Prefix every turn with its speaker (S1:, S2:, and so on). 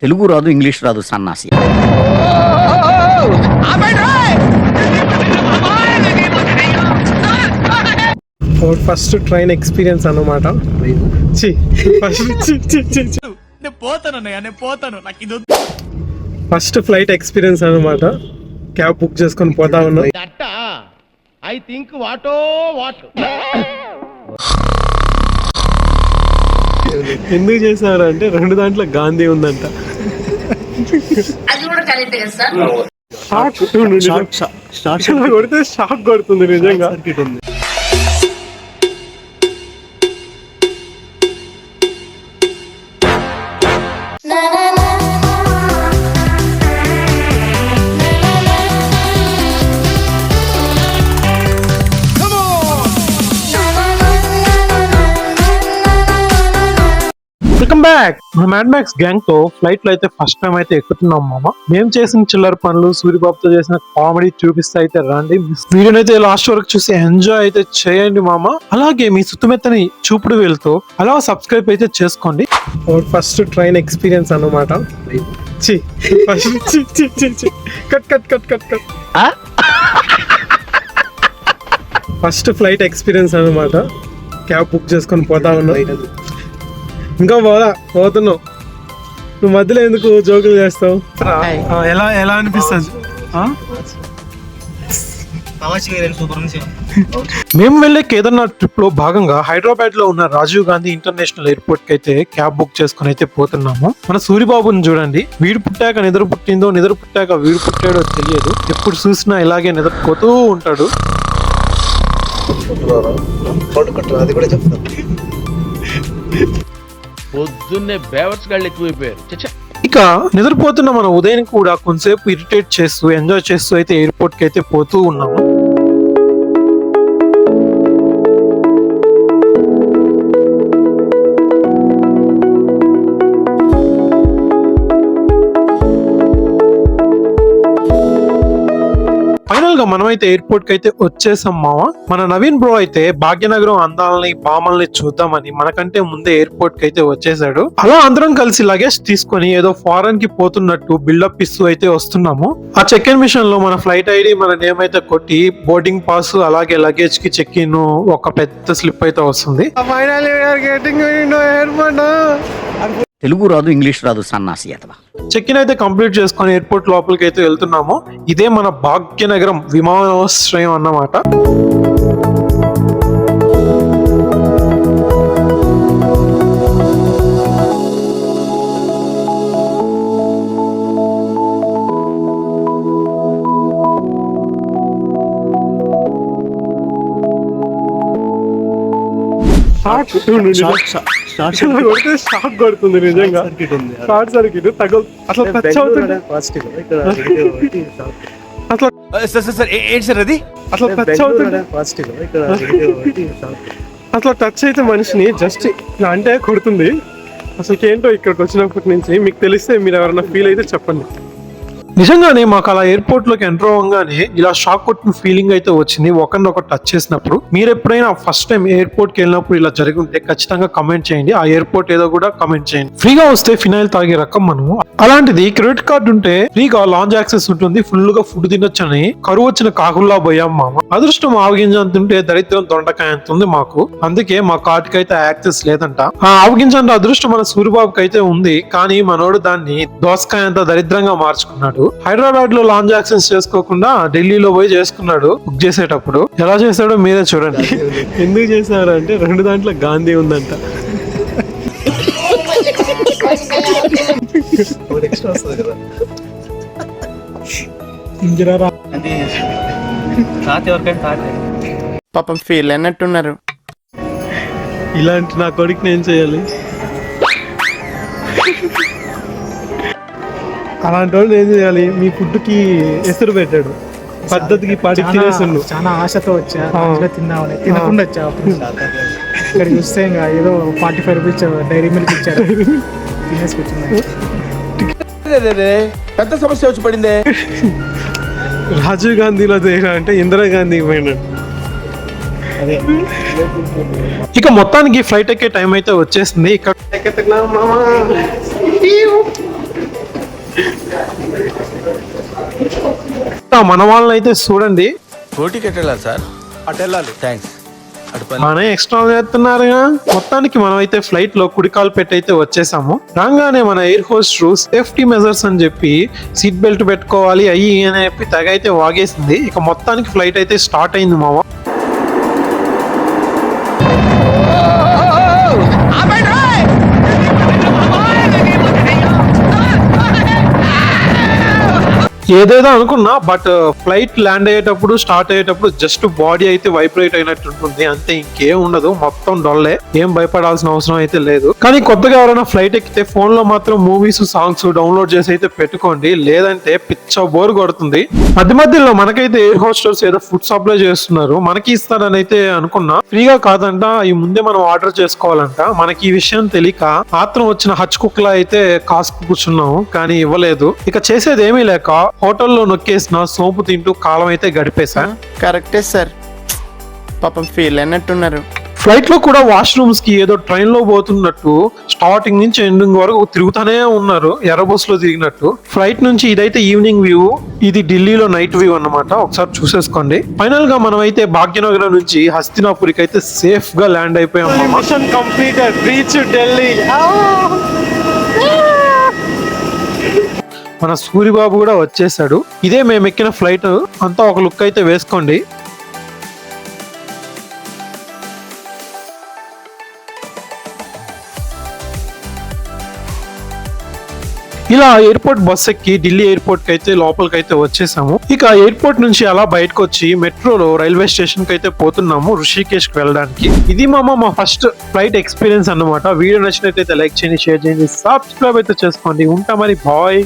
S1: తెలుగు రాదు, ఇంగ్లీష్ రాదు, సన్నాసి.
S2: ఫస్ట్ ట్రైన్ ఎక్స్పీరియన్స్ అన్నమాట. ఫస్ట్ ఫ్లైట్ ఎక్స్పీరియన్స్ అన్నమాట. క్యాబ్ బుక్ చేసుకొని పోతా ఉన్నా. ఎందుకు చేశారు అంటే 2 దాంట్లో గాంధీ ఉందంట. కొడితే షాక్ కొడుతుంది నిజంగా. Welcome back. మన మ్యాడ్ మ్యాక్స్ గ్యాంగ్ తో ఫ్లైట్ లో అయితే ఫస్ట్ టైం అయితే ఎక్కుతున్నాం మామ. మేము చేసిన చిల్లర పనులు, సూర్యబాబుతో చేసిన కామెడీ చూపిస్తే అయితే రండి. వీడియోని అయితే లాస్ట్ వరకు చూసి ఎంజాయ్ అయితే చేయండి మామ. అలాగే మీ సుత్తమెత్తని చూపుడు వెళ్తూ అలా సబ్స్క్రైబ్ అయితే చేసుకోండి. ఫస్ట్ ట్రైన్ ఎక్స్పీరియన్స్ అన్నమాట. ఫస్ట్ ఫ్లైట్ ఎక్స్పీరియన్స్ అన్నమాట. క్యాబ్ బుక్ చేసుకొని పోతా ఉన్నా. ఇంకా పోతున్నావు. నువ్వు మధ్యలో ఎందుకు జోకులు చేస్తావు? ఎలా అనిపిస్తుంది? మేము వెళ్లే కేదార్నాథ్ ట్రిప్ లో భాగంగా హైదరాబాద్ లో ఉన్న రాజీవ్ గాంధీ ఇంటర్నేషనల్ ఎయిర్పోర్ట్ కి అయితే క్యాబ్ బుక్ చేసుకుని అయితే పోతున్నాము. మన సూర్యబాబుని చూడండి. వీడు పుట్టాక నిద్ర పుట్టిందో, నిద్ర పుట్టాక వీడు పుట్టాడో తెలియదు. ఎప్పుడు చూసినా ఇలాగే నిద్రపోతూ ఉంటాడు.
S3: పొద్దున్నే బేవర్స్ గాళ్ళు ఎక్కువైపోయారు.
S2: ఇక నిద్రపోతున్న మన ఉదయం కూడా కొంతసేపు ఇరిటేట్ చేస్తూ ఎంజాయ్ చేస్తూ అయితే ఎయిర్పోర్ట్ కి అయితే పోతూ ఉన్నాము. ఫైనల్ గా మనమైతే ఎయిర్పోర్ట్ కి అయితే వచ్చేసాం మామ. మన నవీన్ బ్రో అయితే భాగ్యనగరం అందాలని, బామల్ని చూద్దామని మనకంటే ముందే ఎయిర్పోర్ట్ కి అయితే వచ్చేసాడు. అలా అందరం కలిసి లగేజ్ తీసుకొని ఏదో ఫారెన్ కి పోతున్నట్టు బిల్డప్ ఇస్తూ అయితే వస్తున్నాము. ఆ చెక్ ఇన్ మిషన్ లో మన ఫ్లైట్ ఐడి, మన నేమ్ అయితే కొట్టి బోర్డింగ్ పాస్, అలాగే లగేజ్ కి చెక్ ఇన్ ఒక పెద్ద స్లిప్ అయితే వస్తుంది.
S1: తెలుగు రాదు, ఇంగ్లీష్ రాదు, సన్నాసి. అతవా
S2: చెక్ ఇన్ అయితే కంప్లీట్ చేసుకొని ఎయిర్పోర్ట్ లోపలికి అయితే వెళ్తున్నాము. ఇదే మన భాగ్యనగరం విమానాశ్రయం అన్నమాట. కొడితే షాక్ కొడుతుంది నిజంగా. షార్ట్ సర్క్యూట్ తగలు అట్లా టచ్ అవుతుంది. అట్లా టచ్ అయితే మనిషిని జస్ట్ అంటే కొడుతుంది. అసలు ఏంటో ఇక్కడికి వచ్చినప్పటి నుంచి మీకు తెలిస్తే మీరు ఎవరైనా ఫీల్ అయితే చెప్పండి. నిజంగానే మాకు అలా ఎయిర్పోర్ట్ లోకి ఎంటర్ అవ్వగానే ఇలా షాక్ కొట్టిన ఫీలింగ్ అయితే వచ్చింది ఒకరినొకరు టచ్ చేసినప్పుడు. మీరు ఎప్పుడైనా ఫస్ట్ టైం ఎయిర్పోర్ట్ కి వెళ్ళినప్పుడు ఇలా జరిగి ఉంటే ఖచ్చితంగా కమెంట్ చేయండి. ఆ ఎయిర్పోర్ట్ ఏదో కూడా కమెంట్ చేయండి. ఫ్రీగా వస్తే ఫినైల్ తాగే రకం మనము. అలాంటిది క్రెడిట్ కార్డు ఉంటే ఫ్రీగా లాంజ్ యాక్సెస్ ఉంటుంది. ఫుల్ గా ఫుడ్ తినొచ్చని కరువు వచ్చిన కాకుల్లా పోయాం మామ. అదృష్టం ఆవగింజ అంతుంటే దరిద్రం దొండకాయ అంతుంది మాకు. అందుకే మా కార్డుకి అయితే యాక్సెస్ లేదంట. ఆ ఆవగింజ అంటే అదృష్టం మన సూర్యబాబుకి అయితే ఉంది. కానీ మనోడు దాన్ని దోసకాయ అంత దరిద్రంగా మార్చుకున్నాడు. హైదరాబాద్ లో లాంజ్ యాక్సెస్ చేసుకోకుండా ఢిల్లీలో పోయి చేసుకున్నాడు. బుక్ చేసేటప్పుడు ఎలా చేశాడో మీరే చూడండి. ఎందుకు చేశారు అంటే 2 దాంట్లో గాంధీ ఉందంట.
S4: పాపం ఫీల్ అన్నట్టున్నారు.
S2: ఇలాంటి నా కొడుకు నేను చేయాలి. అలాంటి వాళ్ళు ఏం చేయాలి? మీ ఫుడ్ కి ఎసురు పెట్టాడు, పద్ధతికి పాటి తినేస్తున్నాడు.
S5: చాలా ఆశతో వచ్చా, తిన్నామని తినకుండా వచ్చా. ఇక్కడ చూస్తే ఇంకా ఏదో 45 రూపీస్ డైరీ మిల్క్ ఇచ్చారు, తినేసుకొచ్చింది.
S4: పెద్ద సమస్య వచ్చి పడిందే.
S2: రాజీవ్ గాంధీలో దేహ అంటే ఇందిరాగాంధీ పోయినాడు.
S5: అదే
S2: ఇక మొత్తానికి ఫ్లైట్ ఎక్కే టైం అయితే వచ్చేసింది. ఇక్కడ మన వాళ్ళని అయితే చూడండి
S4: కోటికి ఎట్లా సార్? అటు వెళ్ళాలి. థ్యాంక్స్. అటు పని.
S2: మన ఎక్స్ట్రా చేస్తున్నారుగా. మొత్తానికి మనం అయితే ఫ్లైట్ లో కుడికాలు పెట్టి అయితే వచ్చేసాము. రాగానే మన ఎయిర్ హోస్ట్ సేఫ్టీ మెజర్స్ అని చెప్పి సీట్ బెల్ట్ పెట్టుకోవాలి అయ్యి అని చెప్పి తెగ అయితే వాగేసింది. ఇక మొత్తానికి ఫ్లైట్ అయితే స్టార్ట్ అయింది మామ. ఏదేదో అనుకున్నా బట్ ఫ్లైట్ ల్యాండ్ అయ్యేటప్పుడు స్టార్ట్ అయ్యేటప్పుడు జస్ట్ బాడీ అయితే వైబ్రేట్ అయినట్టు ఉంటుంది అంతే, ఇంకేం ఉండదు. మొత్తం డొల్లే, ఏం భయపడాల్సిన అవసరం అయితే లేదు. కానీ కొత్తగా ఎవరైనా ఫ్లైట్ ఎక్కితే ఫోన్ లో మాత్రం మూవీస్ సాంగ్స్ డౌన్లోడ్ చేసి అయితే పెట్టుకోండి, లేదంటే పిచ్చ బోర్ కొడుతుంది. మధ్య మధ్యలో మనకైతే ఎయిర్ హోస్టర్స్ ఏదో ఫుడ్ సప్లై చేస్తున్నారు, మనకి ఇస్తారని అయితే అనుకున్నా. ఫ్రీగా కాదంట, ఈ ముందే మనం ఆర్డర్ చేసుకోవాలంట. మనకి ఈ విషయం తెలియక ఆత్రం వచ్చిన హచ్ కుక్ లా అయితే కాసుకు కూర్చున్నాము, కానీ ఇవ్వలేదు. ఇక చేసేది ఏమీ లేక హోటల్లో నొక్కేసిన సోపు తింటూ కాలం అయితే గడిపేశా.
S4: కరెక్టే సార్, పాపం ఫీల్ అయినట్టున్నారు.
S2: ఫ్లైట్ లో కూడా వాష్రూమ్స్ కి ఏదో ట్రైన్ లో పోతున్నట్టు స్టార్టింగ్ నుంచి ఎండింగ్ వరకు తిరుగుతానే ఉన్నారు, ఎర్ర బస్ లో తిరిగినట్టు. ఫ్లైట్ నుంచి ఇదైతే ఈవినింగ్ వ్యూ, ఇది ఢిల్లీలో నైట్ వ్యూ అన్నమాట. ఒకసారి చూసేసుకోండి. ఫైనల్ గా మనం అయితే భాగ్యనగరం నుంచి హస్తినాపురికి అయితే సేఫ్ గా ల్యాండ్ అయిపోయాం. Machine completed, reach Delhi. మన సూరిబాబు కూడా వచ్చేసాడు. ఇదే మేము ఎక్కిన ఫ్లైట్. అంతా ఒక లుక్ అయితే వేసుకోండి. ఇలా ఎయిర్పోర్ట్ బస్ ఎక్కి ఢిల్లీ ఎయిర్పోర్ట్ కి అయితే లోపలికి అయితే వచ్చేసాము. ఇక ఎయిర్పోర్ట్ నుంచి అలా బయటకు వచ్చి మెట్రోలో రైల్వే స్టేషన్ కి అయితే పోతున్నాము ఋషికేష్ కి వెళ్ళడానికి. ఇది మా ఫస్ట్ ఫ్లైట్ ఎక్స్పీరియన్స్ అన్నమాట. వీడియో నచ్చినట్లయితే లైక్ చేయండి, షేర్ చేయండి, సబ్స్క్రైబ్ అయితే చేసుకోండి. ఉంటా మరి, బాయ్.